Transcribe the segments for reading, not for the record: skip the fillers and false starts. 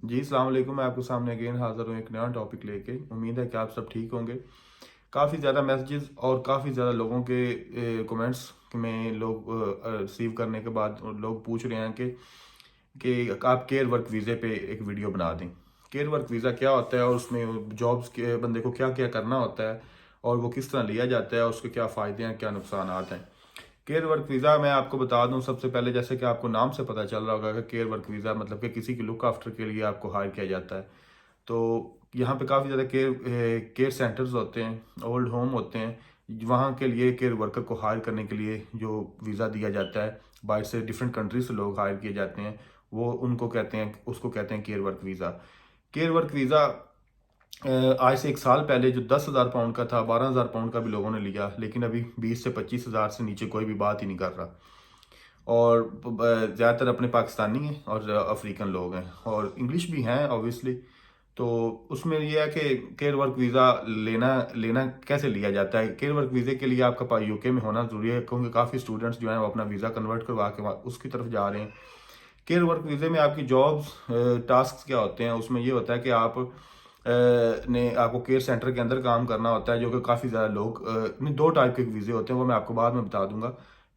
जी, अस्सलाम वालेकुम। मैं आपके सामने अगेन हाज़िर हूँ एक नया टॉपिक लेके। उम्मीद है कि आप सब ठीक होंगे। काफ़ी ज़्यादा मैसेजेस और काफ़ी ज़्यादा लोगों के कमेंट्स में लोग रिसीव करने के बाद लोग पूछ रहे हैं कि आप केयर वर्क वीज़े पे एक वीडियो बना दें। केयर वर्क वीज़ा क्या होता है और उसमें जॉब्स के बंदे को क्या-क्या करना होता है और वो किस तरह लिया जाता है, उसके क्या फ़ायदे हैं, क्या नुकसानात हैं। केयर वर्क वीज़ा मैं आपको बता दूं, सबसे पहले जैसे कि आपको नाम से पता चल रहा होगा कि केयर वर्क वीज़ा मतलब कि किसी की लुक आफ्टर के लिए आपको हायर किया जाता है। तो यहाँ पे काफ़ी ज़्यादा केयर सेंटर्स होते हैं, ओल्ड होम होते हैं। वहाँ के लिए केयर वर्कर को हायर करने के लिए जो वीज़ा दिया जाता है, बाहर से डिफरेंट कंट्री से लोग हायर किए जाते हैं, वो उनको कहते हैं, उसको कहते हैं care work visa. Care work visa आज से 1 साल पहले जो 10,000 पाउंड का था, 12,000 पाउंड का भी लोगों ने लिया, लेकिन अभी 20 से 25 हज़ार से नीचे कोई भी बात ही नहीं कर रहा। और ज़्यादातर अपने पाकिस्तानी हैं और अफ्रीकन लोग हैं और इंग्लिश भी हैं ऑब्वियसली। तो उसमें ये है कि केयर वर्क वीज़ा लेना लेना कैसे लिया जाता है। केयर वर्क वीज़े के लिए आपका यूके में होना ज़रूरी है, क्योंकि काफ़ी स्टूडेंट्स जो हैं वो अपना वीज़ा कन्वर्ट करवा के उसकी तरफ जा रहे हैं। केयर वर्क वीज़े में आपकी जॉब्स टास्क क्या होते हैं, उसमें ये होता है कि ने आपको केयर सेंटर के अंदर काम करना होता है, जो कि काफ़ी ज़्यादा लोग नहीं, 2 टाइप के वीज़े होते हैं, वो मैं आपको बाद में बता दूंगा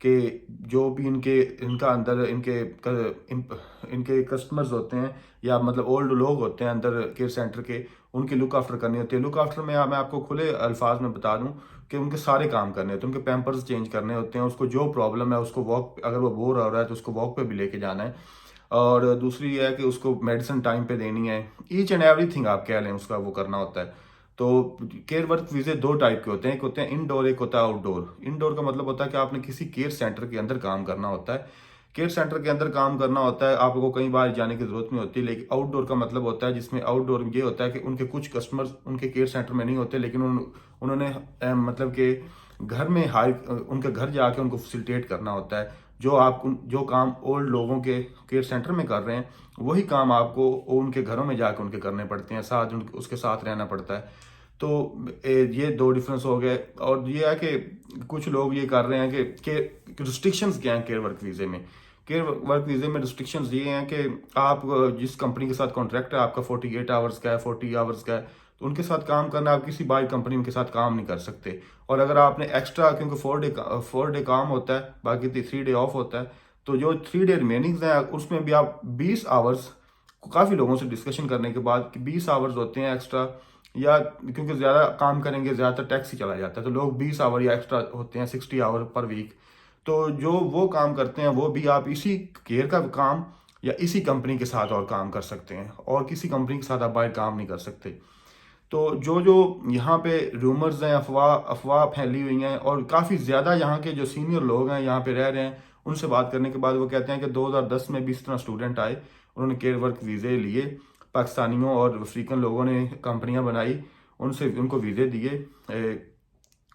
कि जो भी इनका अंदर इनके कस्टमर्स होते हैं या मतलब ओल्ड लोग होते हैं अंदर केयर सेंटर के, उनकी लुक आफ्टर करनी होती है। लुक आफ्टर में मैं आपको खुले अल्फाज में बता दूं कि उनके सारे काम करने होते हैं, उनके पैम्पर्स चेंज करने होते हैं, उसको जो प्रॉब्लम है उसको वॉक, अगर वो बोर हो रहा है तो उसको वॉक पे भी लेके जाना है। और दूसरी ये है कि उसको मेडिसिन टाइम पे देनी है। ईच एंड एवरीथिंग आप कह लें, उसका वो करना होता है। तो केयर वर्क वीज़े 2 टाइप के होते हैं, एक होते हैं इनडोर, एक होता है आउटडोर। इनडोर का मतलब होता है कि आपने किसी केयर सेंटर के अंदर काम करना होता है। केयर सेंटर के अंदर काम करना होता है, आपको कई बार जाने की जरूरत नहीं होती। लेकिन आउटडोर का मतलब होता है, जिसमें आउटडोर ये होता है कि उनके कुछ कस्टमर्स उनके केयर सेंटर में नहीं होते, लेकिन उन्होंने मतलब कि घर में उनके घर जाके उनको फैसिलिटेट करना होता है। जो काम ओल्ड लोगों के केयर सेंटर में कर रहे हैं, वही काम आपको उनके घरों में जाके उनके करने पड़ते हैं, साथ उसके साथ रहना पड़ता है। तो ये 2 डिफरेंस हो गए। और ये है कि कुछ लोग ये कर रहे हैं कि रिस्ट्रिक्शंस क्या हैं केयर वर्क वीज़े में। केयर वर्क वीज़े में रिस्ट्रिक्शंस ये हैं कि आप जिस कंपनी के साथ कॉन्ट्रैक्ट है आपका 48 आवर्स का है, 40 आवर्स का है, तो उनके साथ काम करना, आप किसी बाहरी कंपनी के साथ काम नहीं कर सकते। और अगर आपने एक्स्ट्रा, क्योंकि 4 डे काम होता है, बाकी 3 डे ऑफ होता है, तो जो 3 डे रिमेनिंग हैं उसमें भी आप 20 आवर्स, काफ़ी लोगों से डिस्कशन करने के बाद कि 20 आवर्स होते हैं एक्स्ट्रा, या क्योंकि ज़्यादा काम करेंगे ज़्यादातर टैक्स ही चला जाता है, तो लोग 20 आवर या एक्स्ट्रा होते हैं, 60 आवर पर वीक। तो जो वो काम करते हैं वो भी आप इसी केयर का काम या इसी कंपनी के साथ और काम कर सकते हैं, और किसी कंपनी के साथ आप बाहर काम नहीं कर सकते। तो जो जो यहाँ पे रूमर्स हैं, अफवाह अफवाह फैली हुई हैं, और काफ़ी ज़्यादा यहाँ के जो सीनियर लोग हैं यहाँ पे रह रहे हैं, उनसे बात करने के बाद वो कहते हैं कि 2010 में भी इस तरह स्टूडेंट आए, उन्होंने केयर वर्क वीज़े लिए, पाकिस्तानियों और अफ्रीकन लोगों ने कंपनियां बनाई, उनसे उनको वीज़े दिए,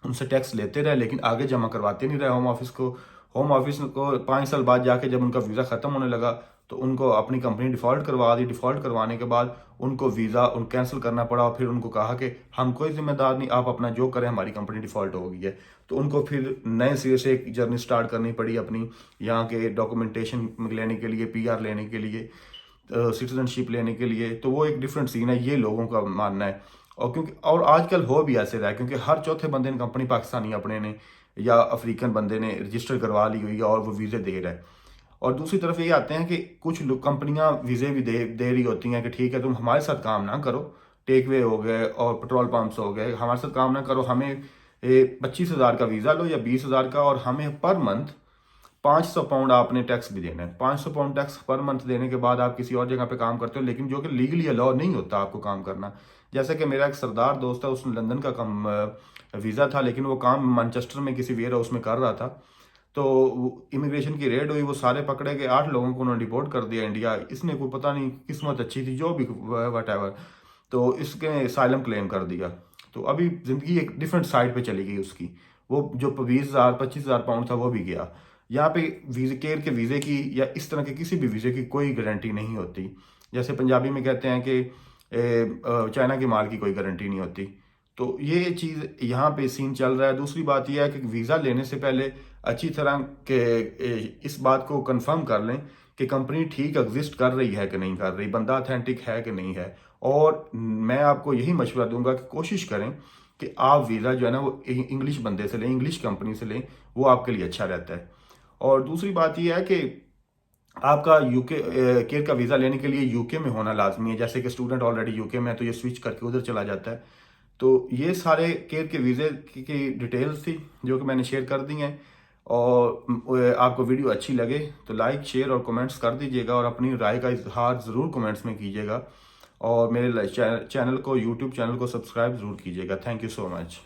उनसे टैक्स लेते रहे, लेकिन आगे जमा करवाते नहीं रहे होम ऑफिस को। होम ऑफिस को 5 साल बाद जाके जब उनका वीज़ा ख़त्म होने लगा, तो उनको अपनी कंपनी डिफ़ॉल्ट करवा दी। डिफ़ॉल्ट करवाने के बाद उनको वीज़ा कैंसिल करना पड़ा, और फिर उनको कहा कि हम कोई जिम्मेदार नहीं, आप अपना जो करें, हमारी कंपनी डिफ़ॉल्ट हो गई है। तो उनको फिर नए सिरे से एक जर्नी स्टार्ट करनी पड़ी अपनी, यहाँ के डॉक्यूमेंटेशन लेने के लिए, PR लेने के लिए, सिटीजनशिप लेने के लिए। तो वो एक डिफरेंट सीन है, ये लोगों का मानना है। और क्योंकि और आजकल हो भी ऐसे रहा है, क्योंकि हर चौथे बंदे ने कंपनी पाकिस्तानी अपने ने या अफ्रीकन बंदे ने रजिस्टर करवा ली हुई है और वो वीज़े दे रहा है। और दूसरी तरफ ये आते हैं कि कुछ कंपनियां वीज़े भी दे रही होती हैं कि ठीक है, तुम हमारे साथ काम ना करो, टेक वे हो गए और पेट्रोल पंप्स हो गए, हमारे साथ काम ना करो, हमें 25,000 का वीज़ा लो या 20,000 का, और हमें पर मंथ 500 पाउंड आपने टैक्स भी देना है। 500 पाउंड टैक्स पर मंथ देने के बाद आप किसी और जगह पे काम करते हो, लेकिन जो कि लीगली अलाउ नहीं होता आपको काम करना। जैसे कि मेरा एक सरदार दोस्त है, उसने लंदन का कम वीज़ा था, लेकिन वो काम मैनचेस्टर में किसी वेयर हाउस में कर रहा था। तो इमिग्रेशन की रेड हुई, वो सारे पकड़े गए, 8 लोगों को उन्होंने डिपोर्ट कर दिया इंडिया। इसने कोई पता नहीं किस्मत अच्छी थी, जो भी वट एवर, तो इसके साइलम क्लेम कर दिया। तो अभी ज़िंदगी एक डिफरेंट साइड पे चली गई उसकी। वो जो 20,000 25,000 पाउंड था वो भी गया। यहाँ पे वीज़े, केयर के वीज़े की या इस तरह के किसी भी वीज़े की कोई गारंटी नहीं होती। जैसे पंजाबी में कहते हैं कि चाइना के माल की कोई गारंटी नहीं होती। तो ये चीज़ यहाँ पे सीन चल रहा है। दूसरी बात यह है कि वीज़ा लेने से पहले अच्छी तरह के इस बात को कंफर्म कर लें कि कंपनी ठीक एग्जिस्ट कर रही है कि नहीं कर रही, बंदा अथेंटिक है कि नहीं है। और मैं आपको यही मशवरा दूंगा कि कोशिश करें कि आप वीज़ा जो है ना वो इंग्लिश बंदे से लें, इंग्लिश कंपनी से लें, वो आपके लिए अच्छा रहता है। और दूसरी बात यह है कि आपका यूके केयर का वीज़ा लेने के लिए यूके में होना लाजमी है। जैसे कि स्टूडेंट ऑलरेडी यूके में है तो ये स्विच करके उधर चला जाता है। तो ये सारे केयर के वीज़े की डिटेल्स थी जो कि मैंने शेयर कर दी हैं। और आपको वीडियो अच्छी लगे तो लाइक, शेयर और कमेंट्स कर दीजिएगा, और अपनी राय का इजहार ज़रूर कमेंट्स में कीजिएगा। और मेरे चैनल को, यूट्यूब चैनल को सब्सक्राइब ज़रूर कीजिएगा। Thank you so much.